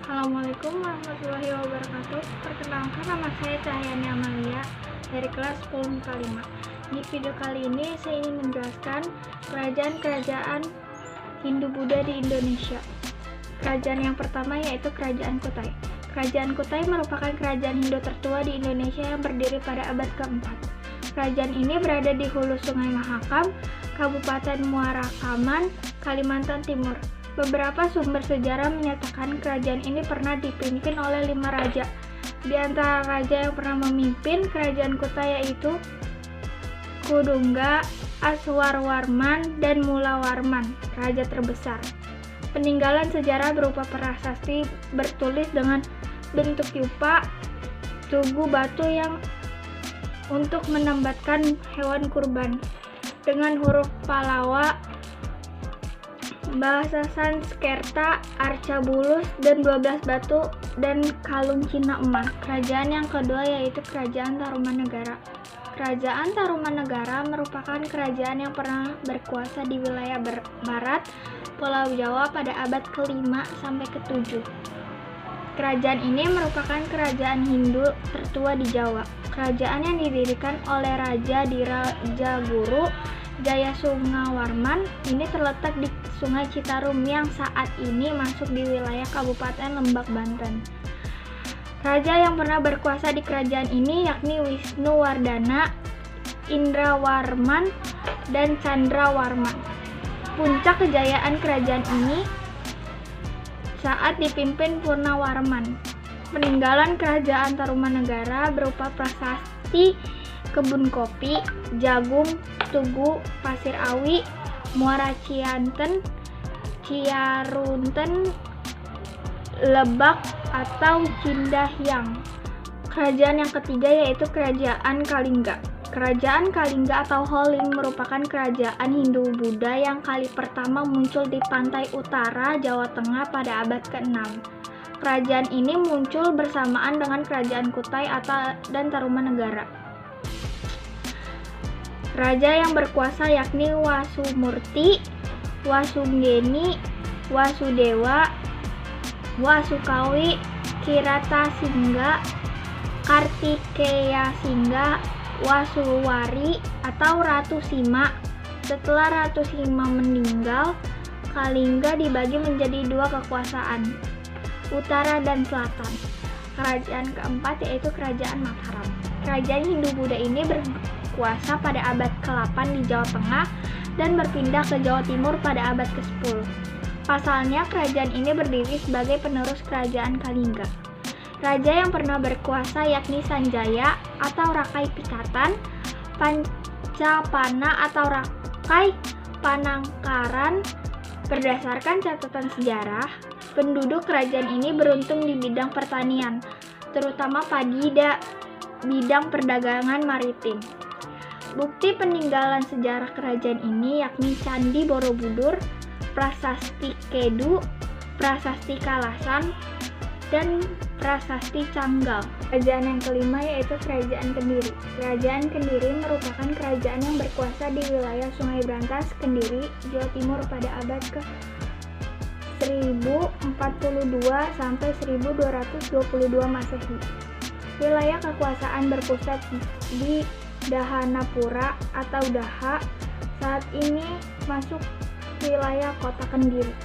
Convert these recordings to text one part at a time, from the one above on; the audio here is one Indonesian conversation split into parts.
Assalamualaikum warahmatullahi wabarakatuh. Perkenalkan, nama saya Cahyani Amalia dari kelas 10 MIPA 5. Di video kali ini saya ingin menjelaskan kerajaan-kerajaan Hindu-Buddha di Indonesia. Kerajaan yang pertama yaitu Kerajaan Kutai. Kerajaan Kutai merupakan kerajaan Hindu tertua di Indonesia yang berdiri pada abad keempat. Kerajaan ini berada di hulu Sungai Mahakam, Kabupaten Muara Kaman, Kalimantan Timur. Beberapa sumber sejarah menyatakan kerajaan ini pernah dipimpin oleh 5 raja. Di antara raja yang pernah memimpin kerajaan Kutai yaitu Kudungga, Aswarwarman, dan Mulawarman, raja terbesar. Peninggalan sejarah berupa prasasti bertulis dengan bentuk yupa, tugu batu yang untuk menambatkan hewan kurban, dengan huruf Palawa, bahasa Sanskerta, Arcabulus, dan 12 batu dan kalung Cina emas. Kerajaan yang kedua yaitu Kerajaan Tarumanegara. Kerajaan Tarumanegara merupakan kerajaan yang pernah berkuasa di wilayah barat Pulau Jawa pada abad ke-5 sampai ke-7. Kerajaan ini merupakan kerajaan Hindu tertua di Jawa. Kerajaan yang didirikan oleh Raja Dirajaguru Jayasungawarman ini terletak di Sungai Citarum yang saat ini masuk di wilayah Kabupaten Lebak, Banten. Raja yang pernah berkuasa di kerajaan ini yakni Wisnuwardana, Indrawarman, dan Candrawarman. Puncak kejayaan kerajaan ini saat dipimpin Purnawarman. Peninggalan kerajaan Tarumanegara berupa prasasti kebun kopi, jagung, tugu, pasir awi, Muara Cianten, Ciarunten, Lebak atau Cindahyang. Kerajaan yang ketiga yaitu Kerajaan Kalingga. Kerajaan Kalingga atau Holing merupakan kerajaan Hindu-Buddha yang kali pertama muncul di pantai utara Jawa Tengah pada abad ke-6. Kerajaan ini muncul bersamaan dengan Kerajaan Kutai dan Tarumanegara. Raja yang berkuasa yakni Wasumurti, Wasunggeni, Wasudewa, Wasukawi, Kiratasingga, Kartikeyasingga, Wasuwari atau Ratu Sima. Setelah Ratu Sima meninggal, Kalingga dibagi menjadi 2 kekuasaan, utara dan selatan. Kerajaan keempat yaitu Kerajaan Mataram. Kerajaan Hindu-Buddha ini berkuasa pada abad ke-8 di Jawa Tengah dan berpindah ke Jawa Timur pada abad ke-10. Pasalnya, kerajaan ini berdiri sebagai penerus Kerajaan Kalingga. Raja yang pernah berkuasa yakni Sanjaya atau Rakai Pikatan, Pancapana atau Rakai Panangkaran. Berdasarkan catatan sejarah, penduduk kerajaan ini beruntung di bidang pertanian, terutama padi dan bidang perdagangan maritim. Bukti peninggalan sejarah kerajaan ini yakni Candi Borobudur, Prasasti Kedu, Prasasti Kalasan, dan Prasasti Canggal. Kerajaan yang kelima yaitu Kerajaan Kendiri. Kerajaan Kendiri merupakan kerajaan yang berkuasa di wilayah Sungai Brantas, Kendiri, Jawa Timur pada abad ke-1042 sampai 1222 Masehi. Wilayah kekuasaan berpusat di Dahanapura atau Daha, saat ini masuk wilayah kota Kendiri.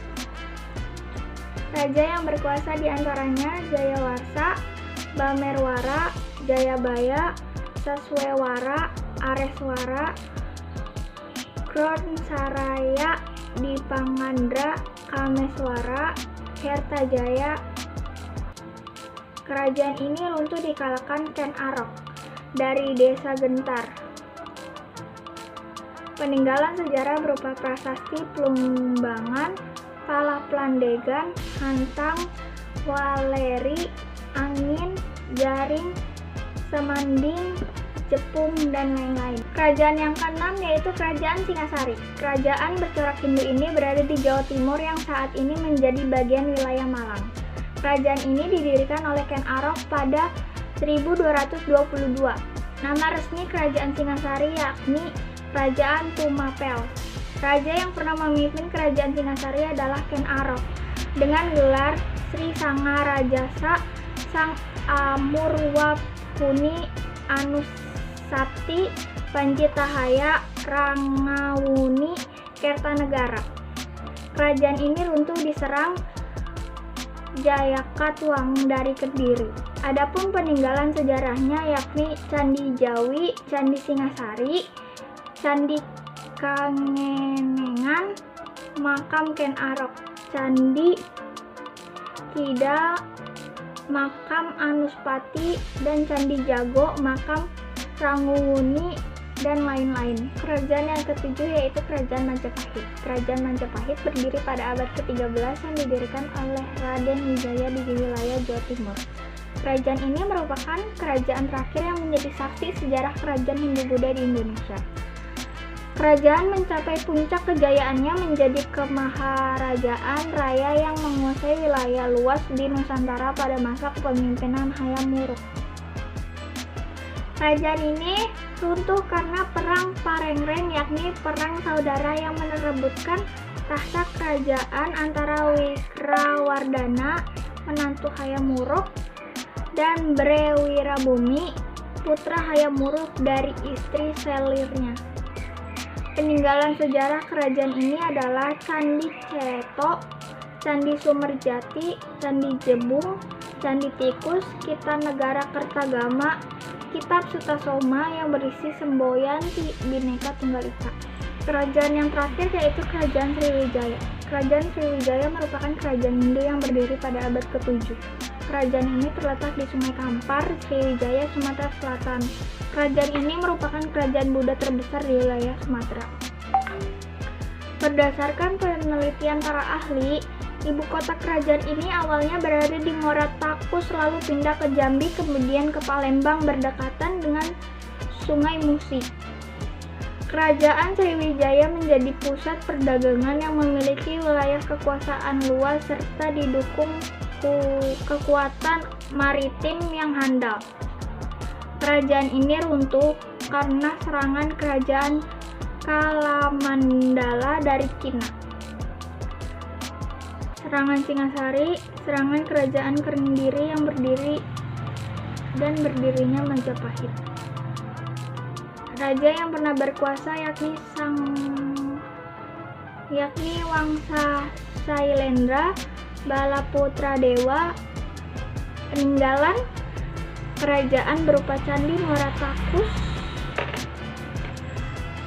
Raja yang berkuasa diantaranya Jayawarsa, Bamerwara, Jayabaya, Saswewara, Areswara, Kronsaraya, Dipangandra, Kameswara, Kertajaya. Kerajaan ini runtuh dikalahkan Ken Arok dari Desa Gentar. Peninggalan sejarah berupa prasasti Plumbangan, Palaplandegan, Hantang, Waleri, Angin, Jaring, Semanding, Jepung, dan lain-lain. Kerajaan yang keenam yaitu Kerajaan Singasari. Kerajaan bercorak Hindu ini berada di Jawa Timur yang saat ini menjadi bagian wilayah Malang. Kerajaan ini didirikan oleh Ken Arok pada 1222. Nama resmi Kerajaan Singasari yakni Kerajaan Tumapel. Raja yang pernah memimpin Kerajaan Singasari adalah Ken Arok dengan gelar Sri Sanga Rajasa Sang Amurwapuni Anusati Pancitahaya Rangawuni Kertanegara. Kerajaan ini runtuh diserang Jayakatwang dari Kediri. Adapun peninggalan sejarahnya yakni Candi Jawi, Candi Singasari, Candi Kangenengan, Makam Ken Arok, Candi Kida, Makam Anuspati, dan Candi Jago, Makam Ranguwuni, dan lain-lain. Kerajaan yang ketujuh yaitu Kerajaan Majapahit. Kerajaan Majapahit berdiri pada abad ke-13 yang didirikan oleh Raden Wijaya di wilayah Jawa Timur. Kerajaan ini merupakan kerajaan terakhir yang menjadi saksi sejarah kerajaan Hindu-Buddha di Indonesia. Kerajaan mencapai puncak kejayaannya menjadi kemaharajaan raya yang menguasai wilayah luas di Nusantara pada masa kepemimpinan Hayam Wuruk. Kerajaan ini runtuh karena Perang Parengreng, yakni perang saudara yang merebutkan tahta kerajaan antara Wikrawardhana, menantu Hayam Wuruk, dan Bre Wirabumi, putra Hayam Wuruk dari istri selirnya. Peninggalan sejarah kerajaan ini adalah Candi Ceto, Candi Sumerjati, Candi Jebung, Candi Tikus, Kertanegara Kertagama, Kitab Sutasoma yang berisi semboyan Bhinneka Tunggal Ika. Kerajaan yang terakhir yaitu Kerajaan Sriwijaya. Kerajaan Sriwijaya merupakan kerajaan Hindu yang berdiri pada abad ke-7. Kerajaan ini terletak di Sungai Kampar, Sriwijaya, Sumatera Selatan. Kerajaan ini merupakan kerajaan Buddha terbesar di wilayah Sumatera. Berdasarkan penelitian para ahli, ibu kota kerajaan ini awalnya berada di Muara Takus, lalu pindah ke Jambi, kemudian ke Palembang berdekatan dengan Sungai Musi. Kerajaan Sriwijaya menjadi pusat perdagangan yang memiliki wilayah kekuasaan luas serta didukung kekuatan maritim yang handal. Kerajaan ini runtuh karena serangan kerajaan Kalamandala dari Cina. Serangan Singasari, serangan kerajaan Kediri yang berdirinya Majapahit. Raja yang pernah berkuasa yakni Wangsa Sailendra, Balaputra Dewa. Peninggalan kerajaan berupa Candi Muara Takus,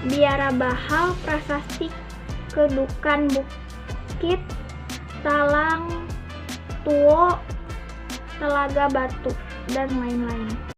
Biara Bahal, Prasasti Kedukan Bukit, Talang Tuo, Telaga Batu, dan lain-lain.